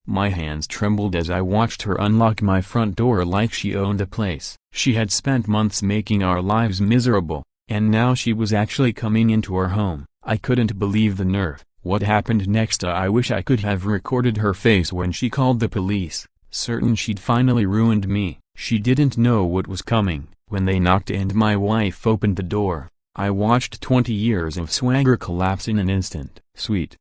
My hands trembled as I watched her unlock my front door like she owned the place. She had spent months making our lives miserable, and now she was actually coming into our home. I couldn't believe the nerve. What happened next? I wish I could have recorded her face when she called the police, certain she'd finally ruined me. She didn't know what was coming. When they knocked and my wife opened the door, I watched 20 years of swagger collapse in an instant. Sweet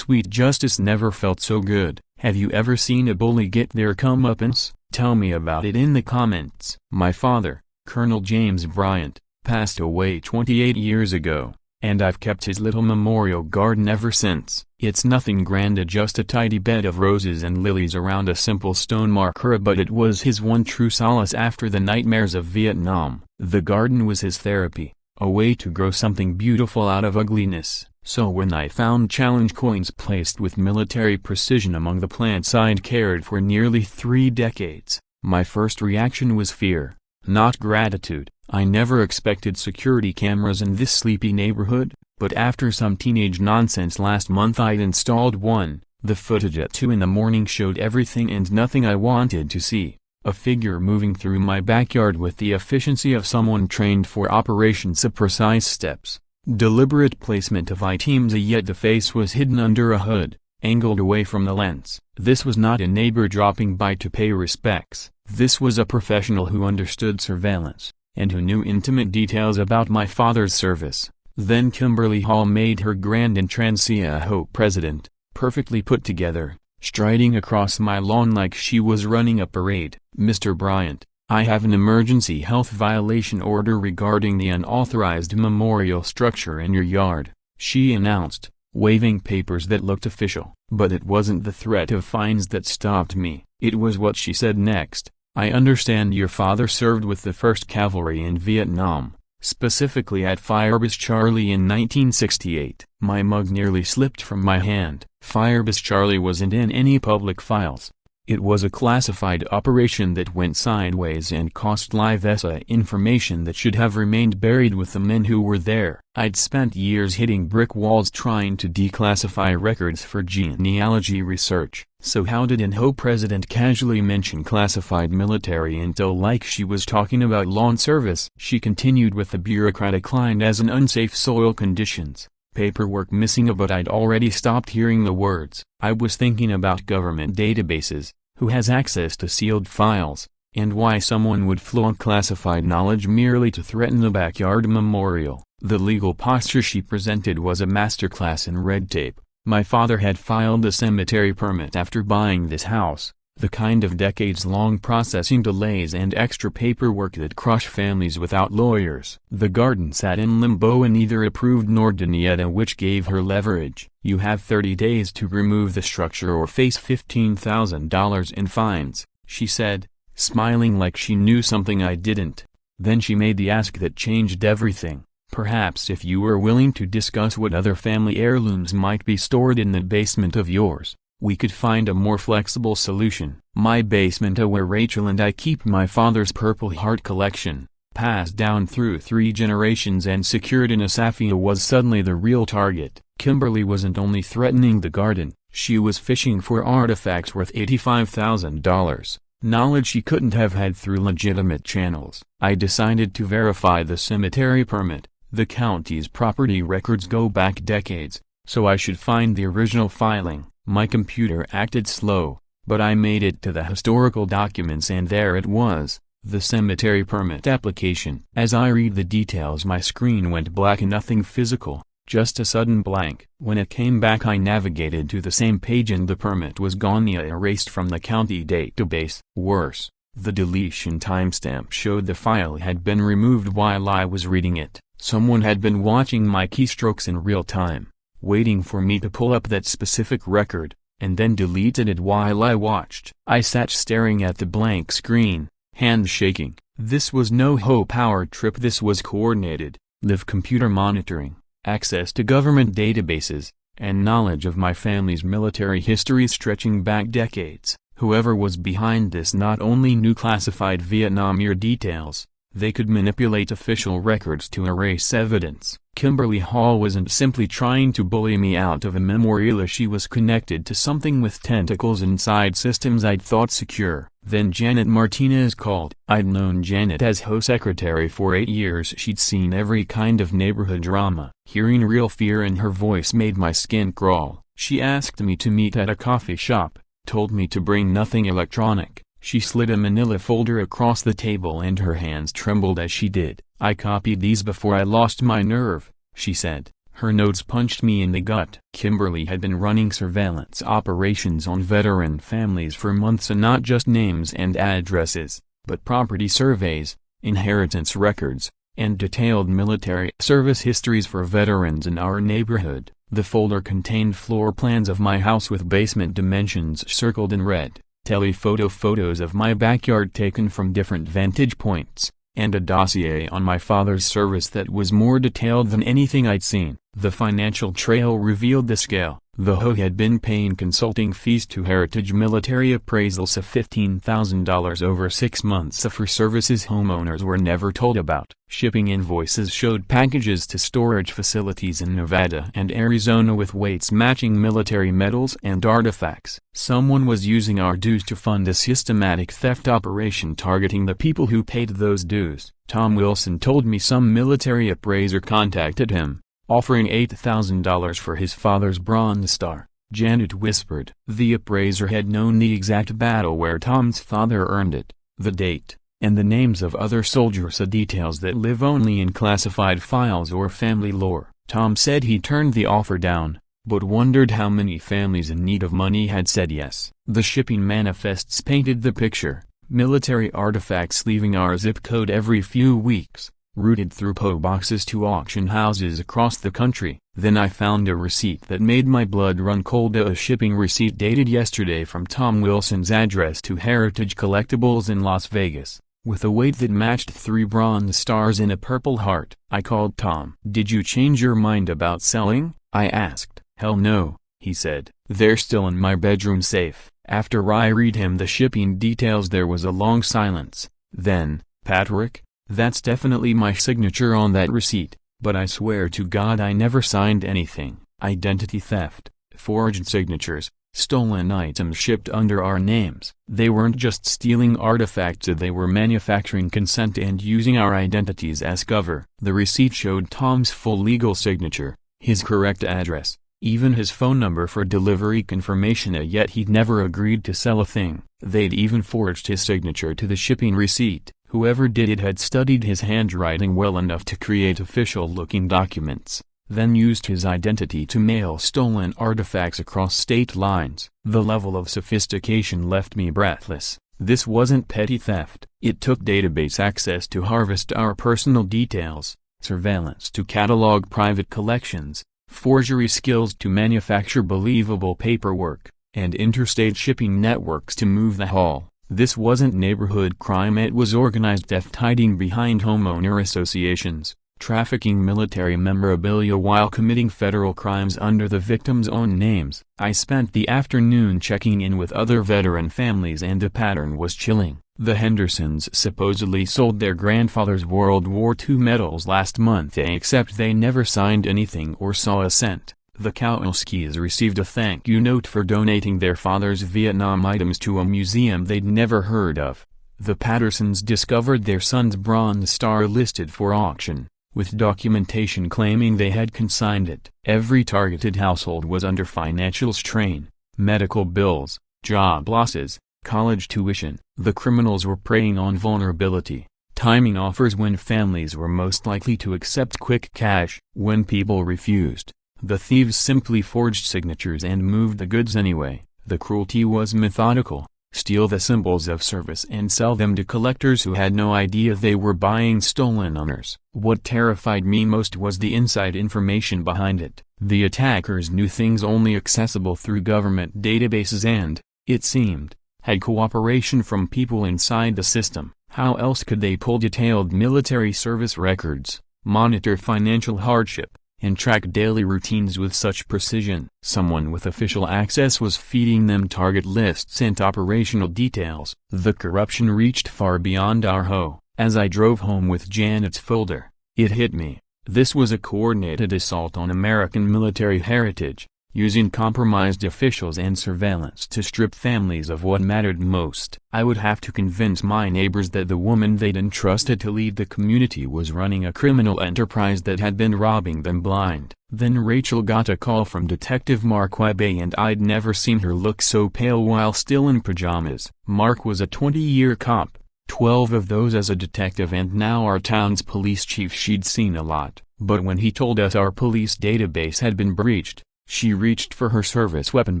justice never felt so good. Have you ever seen a bully get their comeuppance? Tell me about it in the comments. My father, Colonel James Bryant, passed away 28 years ago, and I've kept his little memorial garden ever since. It's nothing grand, just a tidy bed of roses and lilies around a simple stone marker, but it was his one true solace after the nightmares of Vietnam. The garden was his therapy, a way to grow something beautiful out of ugliness. So when I found challenge coins placed with military precision among the plants I'd cared for nearly 3 decades, my first reaction was fear, not gratitude. I never expected security cameras in this sleepy neighborhood, but after some teenage nonsense last month I'd installed one. The footage at 2 in the morning showed everything and nothing I wanted to see. A figure moving through my backyard with the efficiency of someone trained for operations. Precise steps, deliberate placement of items, yet the face was hidden under a hood, angled away from the lens. This was not a neighbor dropping by to pay respects. This was a professional who understood surveillance, and who knew intimate details about my father's service. Then Kimberly Hall made her grand entrance as HOA president, perfectly put together, striding across my lawn like she was running a parade. Mr. Bryant, I have an emergency health violation order regarding the unauthorized memorial structure in your yard, she announced, waving papers that looked official. But it wasn't the threat of fines that stopped me, it was what she said next. I understand your father served with the 1st Cavalry in Vietnam, specifically at Firebase Charlie in 1968. My mug nearly slipped from my hand. Firebase Charlie wasn't in any public files. It was a classified operation that went sideways and cost Live SA information that should have remained buried with the men who were there. I'd spent years hitting brick walls trying to declassify records for genealogy research. So how did an HOA president casually mention classified military intel like she was talking about lawn service? She continued with the bureaucratic line as an unsafe soil conditions, paperwork missing, but I'd already stopped hearing the words. I was thinking about government databases, who has access to sealed files, and why someone would flaunt classified knowledge merely to threaten the backyard memorial. The legal posture she presented was a masterclass in red tape. My father had filed a cemetery permit after buying this house, the kind of decades-long processing delays and extra paperwork that crush families without lawyers. The garden sat in limbo and neither approved nor denied, which gave her leverage. You have 30 days to remove the structure or face $15,000 in fines, she said, smiling like she knew something I didn't. Then she made the ask that changed everything. Perhaps if you were willing to discuss what other family heirlooms might be stored in the basement of yours, we could find a more flexible solution. My basement, where Rachel and I keep my father's Purple Heart collection, passed down through 3 generations and secured in a safe, was suddenly the real target. Kimberly wasn't only threatening the garden, she was fishing for artifacts worth $85,000, knowledge she couldn't have had through legitimate channels. I decided to verify the cemetery permit. The county's property records go back decades, so I should find the original filing. My computer acted slow, but I made it to the historical documents and there it was, the cemetery permit application. As I read the details my screen went black, and nothing physical, just a sudden blank. When it came back I navigated to the same page and the permit was gone, erased from the county database. Worse, the deletion timestamp showed the file had been removed while I was reading it. Someone had been watching my keystrokes in real time, waiting for me to pull up that specific record, and then deleted it while I watched. I sat staring at the blank screen, hands shaking. This was no HOA-powered trip, this was coordinated, live computer monitoring, access to government databases, and knowledge of my family's military history stretching back decades. Whoever was behind this not only knew classified Vietnam-era details, They could manipulate official records to erase evidence. Kimberly Hall wasn't simply trying to bully me out of a memorial. She was connected to something with tentacles inside systems I'd thought secure. Then Janet Martinez called. I'd known Janet as HOA secretary for 8 years. She'd seen every kind of neighborhood drama. Hearing real fear in her voice made my skin crawl. She asked me to meet at a coffee shop, told me to bring nothing electronic. She slid a manila folder across the table and her hands trembled as she did. I copied these before I lost my nerve, she said. Her notes punched me in the gut. Kimberly had been running surveillance operations on veteran families for months, and not just names and addresses, but property surveys, inheritance records, and detailed military service histories for veterans in our neighborhood. The folder contained floor plans of my house with basement dimensions circled in red, telephoto photos of my backyard taken from different vantage points, and a dossier on my father's service that was more detailed than anything I'd seen. The financial trail revealed the scale. The HOA had been paying consulting fees to Heritage Military Appraisals of $15,000 over 6 months for services homeowners were never told about. Shipping invoices showed packages to storage facilities in Nevada and Arizona with weights matching military medals and artifacts. Someone was using our dues to fund a systematic theft operation targeting the people who paid those dues. Tom Wilson told me some military appraiser contacted him, offering $8,000 for his father's Bronze Star. Janet whispered. The appraiser had known the exact battle where Tom's father earned it, the date, and the names of other soldiers, details that live only in classified files or family lore. Tom said he turned the offer down, but wondered how many families in need of money had said yes. The shipping manifests painted the picture: military artifacts leaving our zip code every few weeks, routed through PO boxes to auction houses across the country. Then I found a receipt that made my blood run cold. A shipping receipt dated yesterday from Tom Wilson's address to Heritage Collectibles in Las Vegas, with a weight that matched 3 bronze stars in a purple heart. I called Tom. "Did you change your mind about selling?" I asked. "Hell no," he said. "They're still in my bedroom safe." After I read him the shipping details there was a long silence. Then, "Patrick, that's definitely my signature on that receipt, but I swear to God I never signed anything." Identity theft, forged signatures, stolen items shipped under our names. They weren't just stealing artifacts, they were manufacturing consent and using our identities as cover. The receipt showed Tom's full legal signature, his correct address, even his phone number for delivery confirmation, yet he'd never agreed to sell a thing. They'd even forged his signature to the shipping receipt. Whoever did it had studied his handwriting well enough to create official-looking documents, then used his identity to mail stolen artifacts across state lines. The level of sophistication left me breathless. This wasn't petty theft. It took database access to harvest our personal details, surveillance to catalog private collections, forgery skills to manufacture believable paperwork, and interstate shipping networks to move the haul. This wasn't neighborhood crime, it was organized theft hiding behind homeowner associations, trafficking military memorabilia while committing federal crimes under the victims' own names. I spent the afternoon checking in with other veteran families and the pattern was chilling. The Hendersons supposedly sold their grandfather's World War II medals last month, except they never signed anything or saw a cent. The Kowalskis received a thank you note for donating their father's Vietnam items to a museum they'd never heard of. The Pattersons discovered their son's Bronze Star listed for auction, with documentation claiming they had consigned it. Every targeted household was under financial strain: medical bills, job losses, college tuition. The criminals were preying on vulnerability, timing offers when families were most likely to accept quick cash. When people refused, the thieves simply forged signatures and moved the goods anyway. The cruelty was methodical: steal the symbols of service and sell them to collectors who had no idea they were buying stolen honors. What terrified me most was the inside information behind it. The attackers knew things only accessible through government databases and, it seemed, had cooperation from people inside the system. How else could they pull detailed military service records, monitor financial hardship, and track daily routines with such precision? Someone with official access was feeding them target lists and operational details. The corruption reached far beyond our HOA. As I drove home with Janet's folder, it hit me. This was a coordinated assault on American military heritage, using compromised officials and surveillance to strip families of what mattered most. I would have to convince my neighbors that the woman they'd entrusted to lead the community was running a criminal enterprise that had been robbing them blind. Then Rachel got a call from Detective Mark Webb, and I'd never seen her look so pale while still in pajamas. Mark was a 20-year cop, 12 of those as a detective, and now our town's police chief. She'd seen a lot, but when he told us our police database had been breached, she reached for her service weapon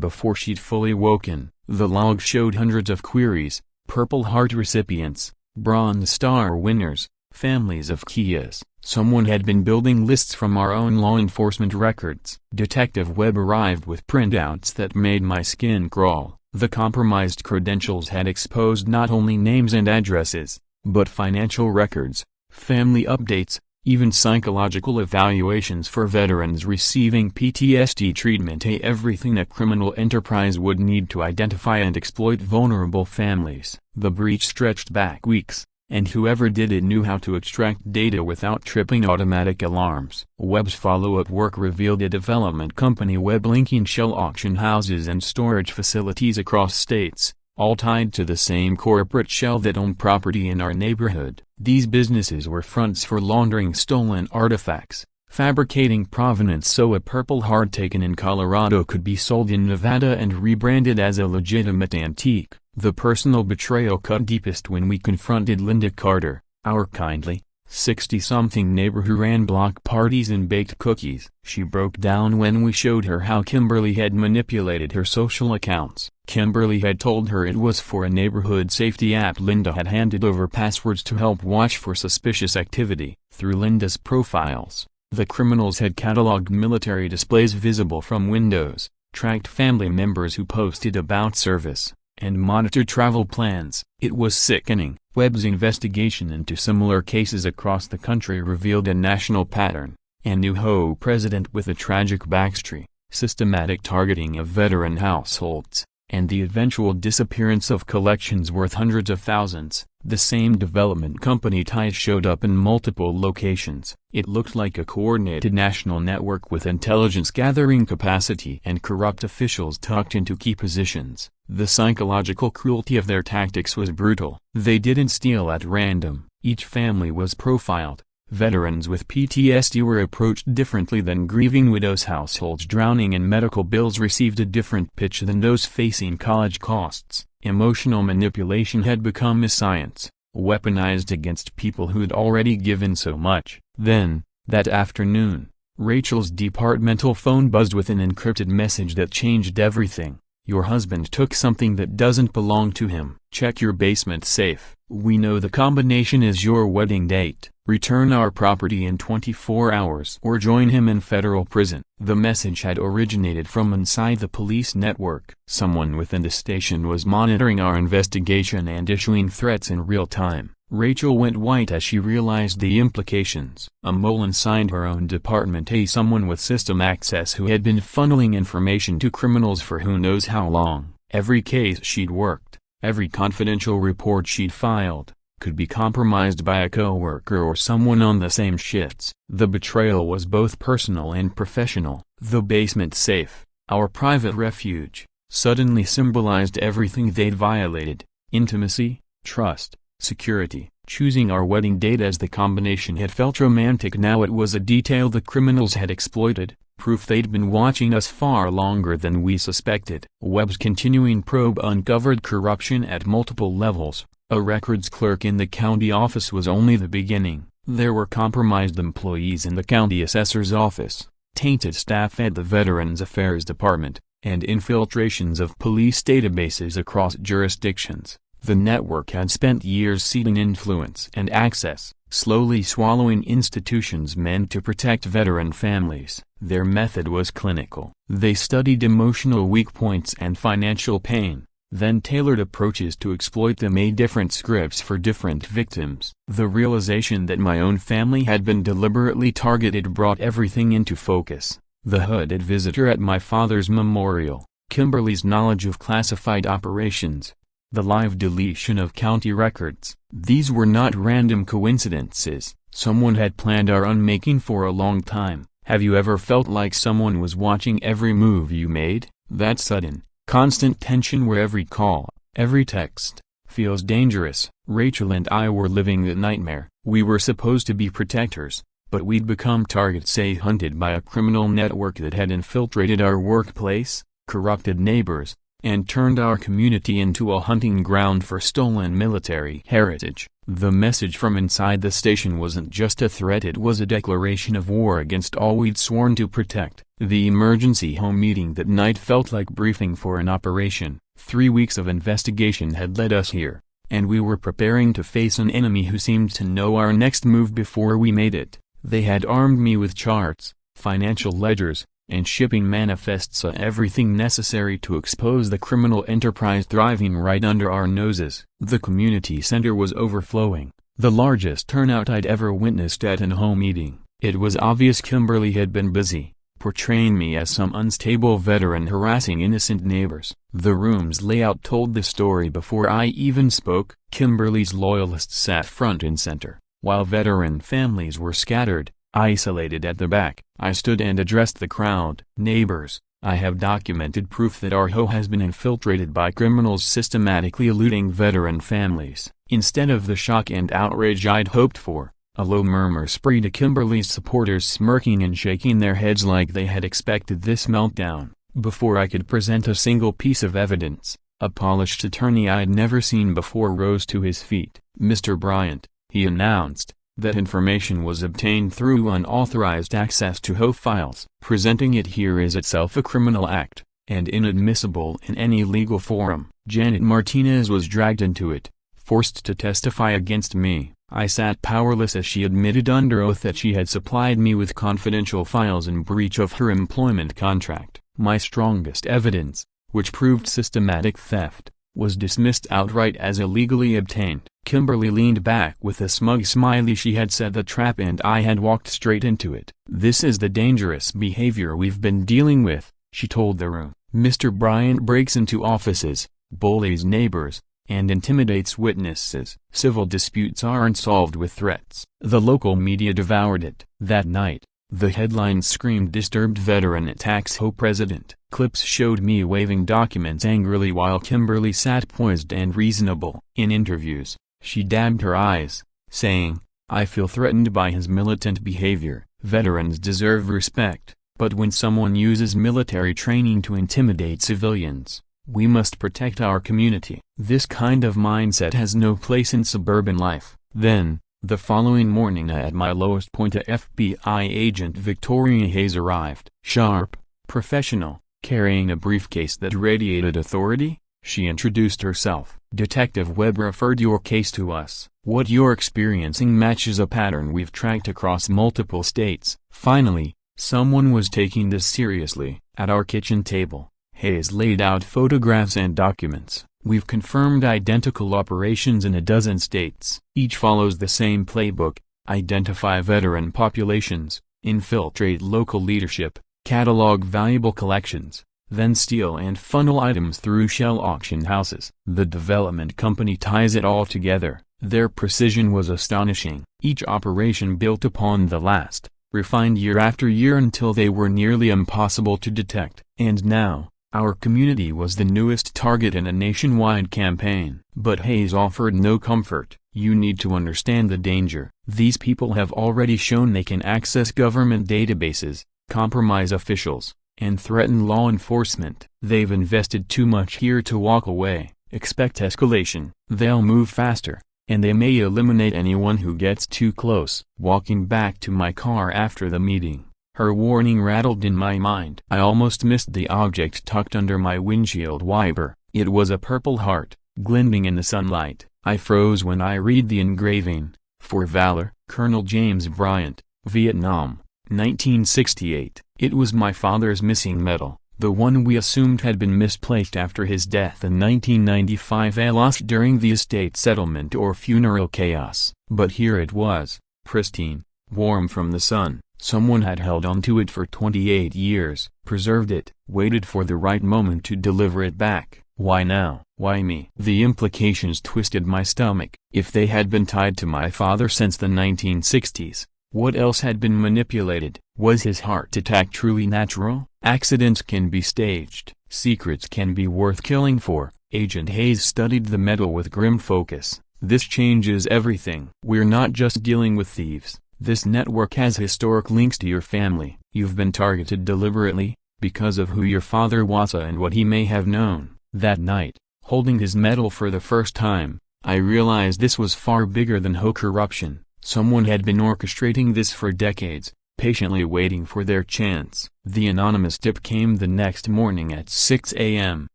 before she'd fully woken. The log showed hundreds of queries, Purple Heart recipients, Bronze Star winners, families of Kias. Someone had been building lists from our own law enforcement records. Detective Webb arrived with printouts that made my skin crawl. The compromised credentials had exposed not only names and addresses, but financial records, family updates, even psychological evaluations for veterans receiving PTSD treatment. Everything a criminal enterprise would need to identify and exploit vulnerable families. The breach stretched back weeks, and whoever did it knew how to extract data without tripping automatic alarms. Webb's follow-up work revealed a development company, Webb, linking shell auction houses and storage facilities across states, all tied to the same corporate shell that owned property in our neighborhood. These businesses were fronts for laundering stolen artifacts, fabricating provenance so a Purple Heart taken in Colorado could be sold in Nevada and rebranded as a legitimate antique. The personal betrayal cut deepest when we confronted Linda Carter, our kindly, 60-something neighbor who ran block parties and baked cookies. She broke down when we showed her how Kimberly had manipulated her social accounts. Kimberly had told her it was for a neighborhood safety app. Linda had handed over passwords to help watch for suspicious activity. Through Linda's profiles, the criminals had cataloged military displays visible from windows, tracked family members who posted about service, and monitored travel plans. It was sickening. Webb's investigation into similar cases across the country revealed a national pattern: a new HOA president with a tragic backstory, systematic targeting of veteran households, and the eventual disappearance of collections worth hundreds of thousands. The same development company ties showed up in multiple locations. It looked like a coordinated national network with intelligence gathering capacity and corrupt officials tucked into key positions. The psychological cruelty of their tactics was brutal. They didn't steal at random. Each family was profiled. Veterans with PTSD were approached differently than grieving widows. Households drowning in medical bills received a different pitch than those facing college costs. Emotional manipulation had become a science, weaponized against people who'd already given so much. Then, that afternoon, Rachel's departmental phone buzzed with an encrypted message that changed everything. Your husband took something that doesn't belong to him. Check your basement safe. We know the combination is your wedding date. Return our property in 24 hours or join him in federal prison. The message had originated from inside the police network. Someone within the station was monitoring our investigation and issuing threats in real time. Rachel went white as she realized the implications. A mole inside her own department, someone with system access who had been funneling information to criminals for who knows how long. Every case she'd worked, every confidential report she'd filed, could be compromised by a coworker or someone on the same shifts. The betrayal was both personal and professional. The basement safe, our private refuge, suddenly symbolized everything they'd violated: intimacy, trust, security. Choosing our wedding date as the combination had felt romantic. Now it was a detail the criminals had exploited, proof they'd been watching us far longer than we suspected. Webb's continuing probe uncovered corruption at multiple levels. A records clerk in the county office was only the beginning. There were compromised employees in the county assessor's office, tainted staff at the Veterans Affairs Department, and infiltrations of police databases across jurisdictions. The network had spent years seeding influence and access, slowly swallowing institutions meant to protect veteran families. Their method was clinical. They studied emotional weak points and financial pain, then tailored approaches to exploit them. Made different scripts for different victims. The realization that my own family had been deliberately targeted brought everything into focus. The hooded visitor at my father's memorial, Kimberly's knowledge of classified operations, the live deletion of county records. These were not random coincidences. Someone had planned our unmaking for a long time. Have you ever felt like someone was watching every move you made? That sudden, constant tension where every call, every text, feels dangerous. Rachel and I were living the nightmare. We were supposed to be protectors, but we'd become targets, say hunted by a criminal network that had infiltrated our workplace, corrupted neighbors, and turned our community into a hunting ground for stolen military heritage. The message from inside the station wasn't just a threat, it was a declaration of war against all we'd sworn to protect. The emergency home meeting that night felt like briefing for an operation. 3 weeks of investigation had led us here, and we were preparing to face an enemy who seemed to know our next move before we made it. They had armed me with charts, financial ledgers, and shipping manifests, everything necessary to expose the criminal enterprise thriving right under our noses. The community center was overflowing, the largest turnout I'd ever witnessed at an home meeting. It was obvious Kimberly had been busy, portraying me as some unstable veteran harassing innocent neighbors. The room's layout told the story before I even spoke. Kimberly's loyalists sat front and center, while veteran families were scattered, isolated at the back. I stood and addressed the crowd. Neighbors, I have documented proof that our HOA has been infiltrated by criminals systematically eluding veteran families. Instead of the shock and outrage I'd hoped for, a low murmur spread to Kimberly's supporters, smirking and shaking their heads like they had expected this meltdown. Before I could present a single piece of evidence, a polished attorney I'd never seen before rose to his feet. "Mr. Bryant," he announced, "that information was obtained through unauthorized access to HOA files. Presenting it here is itself a criminal act, and inadmissible in any legal forum." Janet Martinez was dragged into it, forced to testify against me. I sat powerless as she admitted under oath that she had supplied me with confidential files in breach of her employment contract. My strongest evidence, which proved systematic theft, was dismissed outright as illegally obtained. Kimberly leaned back with a smug smile. She had set the trap and I had walked straight into it. "This is the dangerous behavior we've been dealing with," she told the room. "Mr. Bryant breaks into offices, bullies neighbors, and intimidates witnesses. Civil disputes aren't solved with threats." The local media devoured it. That night, the headlines screamed "Disturbed Veteran Attacks HOA President." Clips showed me waving documents angrily while Kimberly sat poised and reasonable. In interviews, she dabbed her eyes, saying, "I feel threatened by his militant behavior. Veterans deserve respect, but when someone uses military training to intimidate civilians, we must protect our community. This kind of mindset has no place in suburban life." Then, the following morning at my lowest point, a FBI agent Victoria Hayes arrived. Sharp, professional, carrying a briefcase that radiated authority, she introduced herself. "Detective Webb referred your case to us. What you're experiencing matches a pattern we've tracked across multiple states." Finally, someone was taking this seriously. At our kitchen table, Hayes laid out photographs and documents. "We've confirmed identical operations in a dozen states. Each follows the same playbook: identify veteran populations, infiltrate local leadership, catalog valuable collections, then steal and funnel items through shell auction houses." The development company ties it all together. Their precision was astonishing. Each operation built upon the last, refined year after year until they were nearly impossible to detect. And now, our community was the newest target in a nationwide campaign. But Hayes offered no comfort. "You need to understand the danger. These people have already shown they can access government databases, compromise officials, and threaten law enforcement. They've invested too much here to walk away. Expect escalation. They'll move faster, and they may eliminate anyone who gets too close." Walking back to my car after the meeting, her warning rattled in my mind. I almost missed the object tucked under my windshield wiper. It was a purple heart, glinting in the sunlight. I froze when I read the engraving. "For Valor, Colonel James Bryant, Vietnam, 1968. It was my father's missing medal, the one we assumed had been misplaced after his death in 1995, lost during the estate settlement or funeral chaos. But here it was, pristine, warm from the sun. Someone had held onto it for 28 years, preserved it, waited for the right moment to deliver it back. Why now? Why me? The implications twisted my stomach. If they had been tied to my father since the 1960s, what else had been manipulated? Was his heart attack truly natural? Accidents can be staged. Secrets can be worth killing for. Agent Hayes studied the metal with grim focus. This changes everything. We're not just dealing with thieves. This network has historic links to your family. You've been targeted deliberately, because of who your father was and what he may have known. That night, holding his medal for the first time, I realized this was far bigger than HOA corruption. Someone had been orchestrating this for decades, patiently waiting for their chance. The anonymous tip came the next morning at 6 a.m.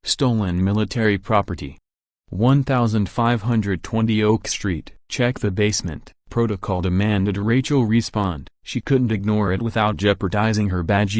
Stolen military property. 1520 Oak Street. Check the basement. Protocol demanded Rachel respond. She couldn't ignore it without jeopardizing her badge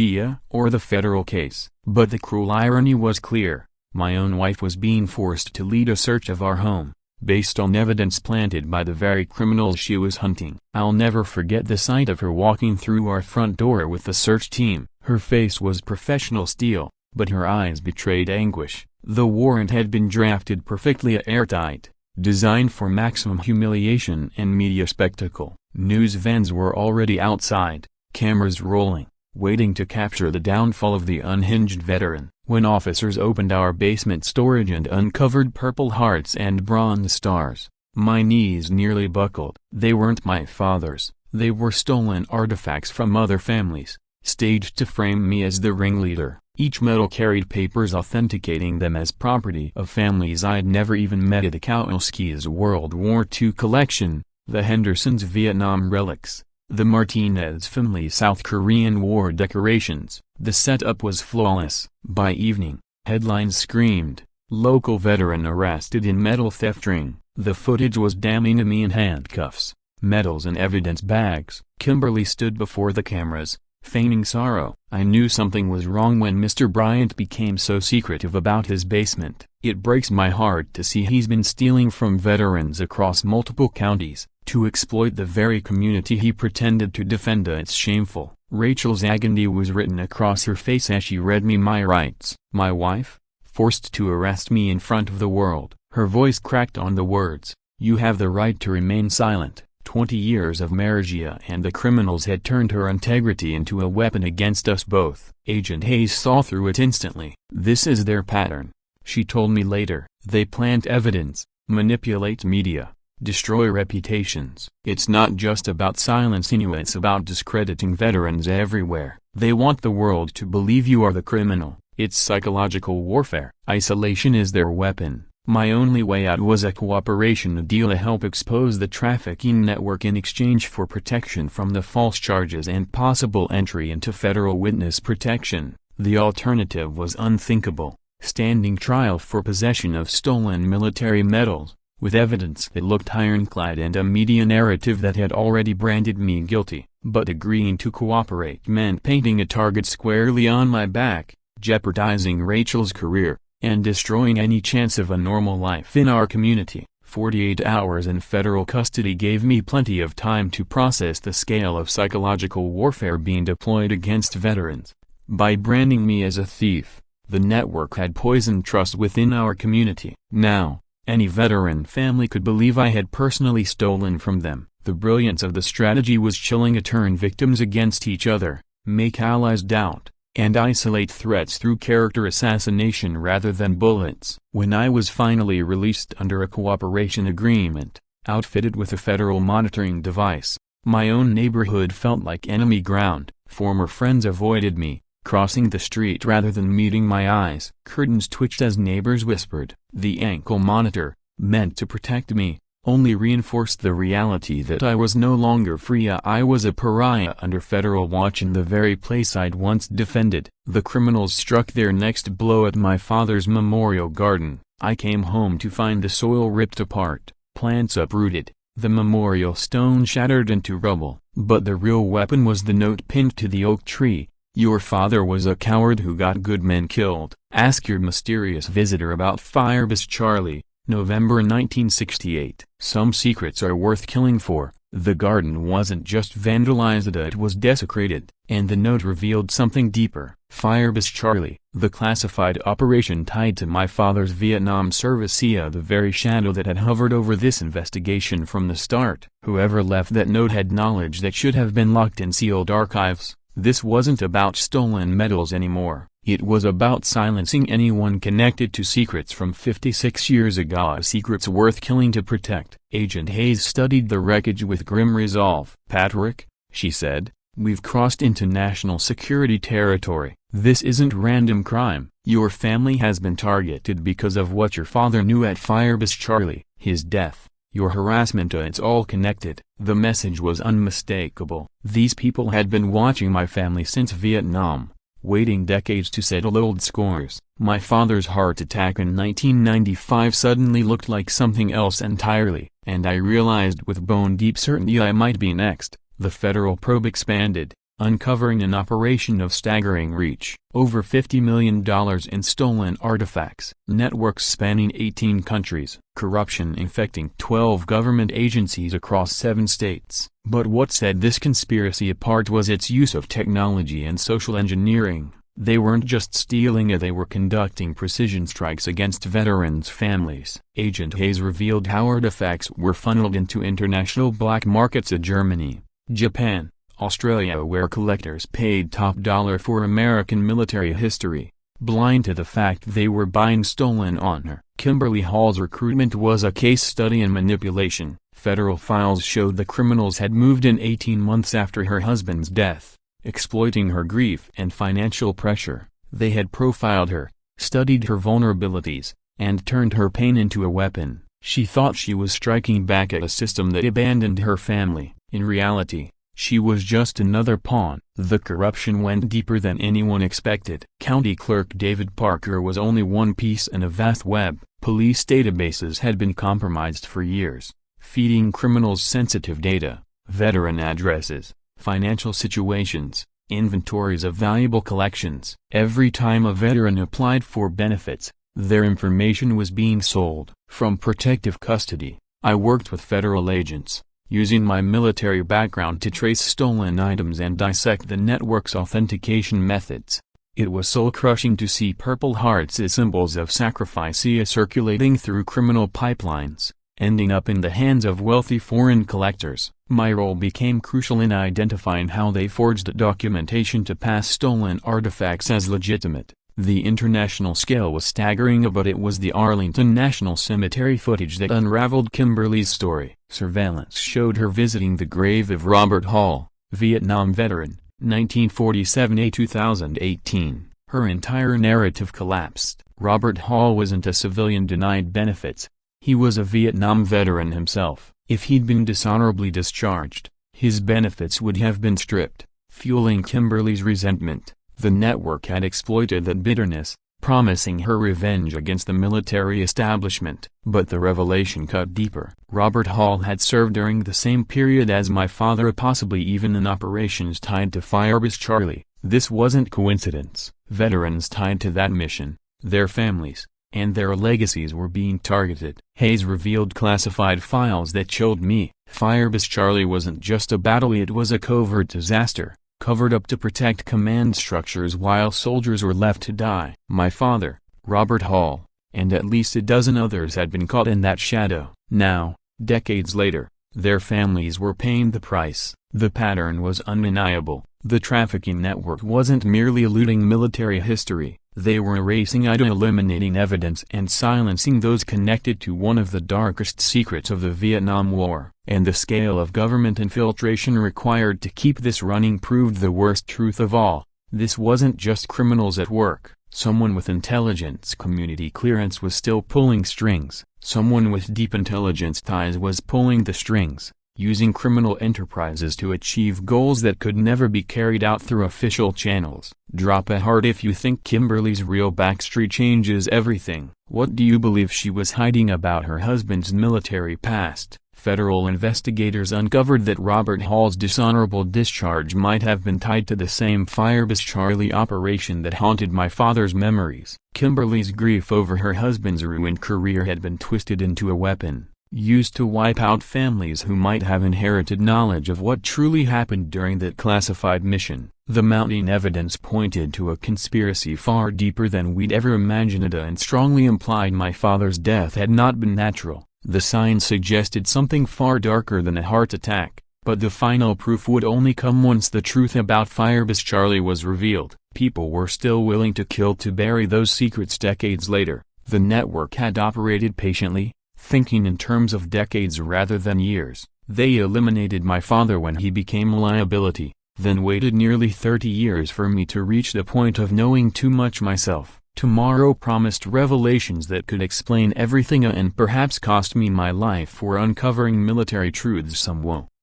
or the federal case. But the cruel irony was clear. My own wife was being forced to lead a search of our home, based on evidence planted by the very criminals she was hunting. I'll never forget the sight of her walking through our front door with the search team. Her face was professional steel, but her eyes betrayed anguish. The warrant had been drafted perfectly airtight, designed for maximum humiliation and media spectacle. News vans were already outside, cameras rolling, waiting to capture the downfall of the unhinged veteran. When officers opened our basement storage and uncovered Purple Hearts and Bronze Stars, my knees nearly buckled. They weren't my father's. They were stolen artifacts from other families, staged to frame me as the ringleader. Each medal carried papers authenticating them as property of families I'd never even met. The Kowalski's World War II collection, the Hendersons' Vietnam relics, the Martinez family's South Korean War decorations. The setup was flawless. By evening, headlines screamed, "Local veteran arrested in metal theft ring." The footage was damning. Me in handcuffs, medals in evidence bags. Kimberly stood before the cameras, feigning sorrow. I knew something was wrong when Mr. Bryant became so secretive about his basement. It breaks my heart to see he's been stealing from veterans across multiple counties, to exploit the very community he pretended to defend. It's shameful. Rachel's agony was written across her face as she read me my rights. My wife, forced to arrest me in front of the world. Her voice cracked on the words, "You have the right to remain silent." 20 years of marriage and the criminals had turned her integrity into a weapon against us both. Agent Hayes saw through it instantly. "This is their pattern," she told me later. "They plant evidence, manipulate media, destroy reputations. It's not just about silencing you, it's about discrediting veterans everywhere. They want the world to believe you are the criminal. It's psychological warfare. Isolation is their weapon." My only way out was a cooperation deal to help expose the trafficking network in exchange for protection from the false charges and possible entry into federal witness protection. The alternative was unthinkable: standing trial for possession of stolen military medals, with evidence that looked ironclad and a media narrative that had already branded me guilty. But agreeing to cooperate meant painting a target squarely on my back, jeopardizing Rachel's career, and destroying any chance of a normal life in our community. 48 hours in federal custody gave me plenty of time to process the scale of psychological warfare being deployed against veterans. By branding me as a thief, the network had poisoned trust within our community. Now, any veteran family could believe I had personally stolen from them. The brilliance of the strategy was chilling: to turn victims against each other, make allies doubt, and isolate threats through character assassination rather than bullets. When I was finally released under a cooperation agreement, outfitted with a federal monitoring device, my own neighborhood felt like enemy ground. Former friends avoided me, crossing the street rather than meeting my eyes. Curtains twitched as neighbors whispered. The ankle monitor, meant to protect me, only reinforced the reality that I was no longer free. I was a pariah under federal watch in the very place I'd once defended. The criminals struck their next blow at my father's memorial garden. I came home to find the soil ripped apart, plants uprooted, the memorial stone shattered into rubble. But the real weapon was the note pinned to the oak tree: "Your father was a coward who got good men killed. Ask your mysterious visitor about Firebass Charlie." November 1968. Some secrets are worth killing for. The garden wasn't just vandalized, it was desecrated. And the note revealed something deeper. Firebase Charlie, the classified operation tied to my father's Vietnam service, the very shadow that had hovered over this investigation from the start. Whoever left that note had knowledge that should have been locked in sealed archives. This wasn't about stolen medals anymore. It was about silencing anyone connected to secrets from 56 years ago, secrets worth killing to protect. Agent Hayes studied the wreckage with grim resolve. "Patrick," she said, "we've crossed into national security territory. This isn't random crime. Your family has been targeted because of what your father knew at Firebase Charlie, his death, your harassment, it's all connected." The message was unmistakable. These people had been watching my family since Vietnam, waiting decades to settle old scores. My father's heart attack in 1995 suddenly looked like something else entirely, and I realized with bone-deep certainty I might be next. The federal probe expanded, uncovering an operation of staggering reach. Over $50 million in stolen artifacts. Networks spanning 18 countries. Corruption infecting 12 government agencies across 7 states. But what set this conspiracy apart was its use of technology and social engineering. They weren't just stealing it, they were conducting precision strikes against veterans' families. Agent Hayes revealed how artifacts were funneled into international black markets in Germany, Japan, Australia, where collectors paid top dollar for American military history, blind to the fact they were buying stolen honor. Kimberly Hall's recruitment was a case study in manipulation. Federal files showed the criminals had moved in 18 months after her husband's death, exploiting her grief and financial pressure. They had profiled her, studied her vulnerabilities, and turned her pain into a weapon. She thought she was striking back at a system that abandoned her family. In reality, she was just another pawn. The corruption went deeper than anyone expected. County Clerk David Parker was only one piece in a vast web. Police databases had been compromised for years, feeding criminals sensitive data, veteran addresses, financial situations, inventories of valuable collections. Every time a veteran applied for benefits, their information was being sold. From protective custody, I worked with federal agents, using my military background to trace stolen items and dissect the network's authentication methods. It was soul-crushing to see Purple Hearts as symbols of sacrifice circulating through criminal pipelines, ending up in the hands of wealthy foreign collectors. My role became crucial in identifying how they forged documentation to pass stolen artifacts as legitimate. The international scale was staggering, but it was the Arlington National Cemetery footage that unraveled Kimberly's story. Surveillance showed her visiting the grave of Robert Hall, Vietnam veteran, 1947–2018. Her entire narrative collapsed. Robert Hall wasn't a civilian denied benefits. He was a Vietnam veteran himself. If he'd been dishonorably discharged, his benefits would have been stripped, fueling Kimberly's resentment. The network had exploited that bitterness, promising her revenge against the military establishment. But the revelation cut deeper. Robert Hall had served during the same period as my father, possibly even in operations tied to Firebase Charlie. This wasn't coincidence. Veterans tied to that mission, their families, and their legacies were being targeted. Hayes revealed classified files that chilled me. Firebase Charlie wasn't just a battle, it was a covert disaster, covered up to protect command structures while soldiers were left to die. My father, Robert Hall, and at least a dozen others had been caught in that shadow. Now, decades later, their families were paying the price. The pattern was undeniable. The trafficking network wasn't merely eluding military history. They were erasing it, eliminating evidence and silencing those connected to one of the darkest secrets of the Vietnam War. And the scale of government infiltration required to keep this running proved the worst truth of all. This wasn't just criminals at work. Someone with intelligence community clearance was still pulling strings. Someone with deep intelligence ties was pulling the strings, using criminal enterprises to achieve goals that could never be carried out through official channels. Drop a heart if you think Kimberly's real backstory changes everything. What do you believe she was hiding about her husband's military past? Federal investigators uncovered that Robert Hall's dishonorable discharge might have been tied to the same Firebase Charlie operation that haunted my father's memories. Kimberly's grief over her husband's ruined career had been twisted into a weapon, used to wipe out families who might have inherited knowledge of what truly happened during that classified mission. The mounting evidence pointed to a conspiracy far deeper than we'd ever imagined and strongly implied my father's death had not been natural. The signs suggested something far darker than a heart attack, but the final proof would only come once the truth about Firebass Charlie was revealed. People were still willing to kill to bury those secrets decades later. The network had operated patiently, thinking in terms of decades rather than years. They eliminated my father when he became a liability, then waited nearly 30 years for me to reach the point of knowing too much myself. Tomorrow promised revelations that could explain everything and perhaps cost me my life for uncovering military truths.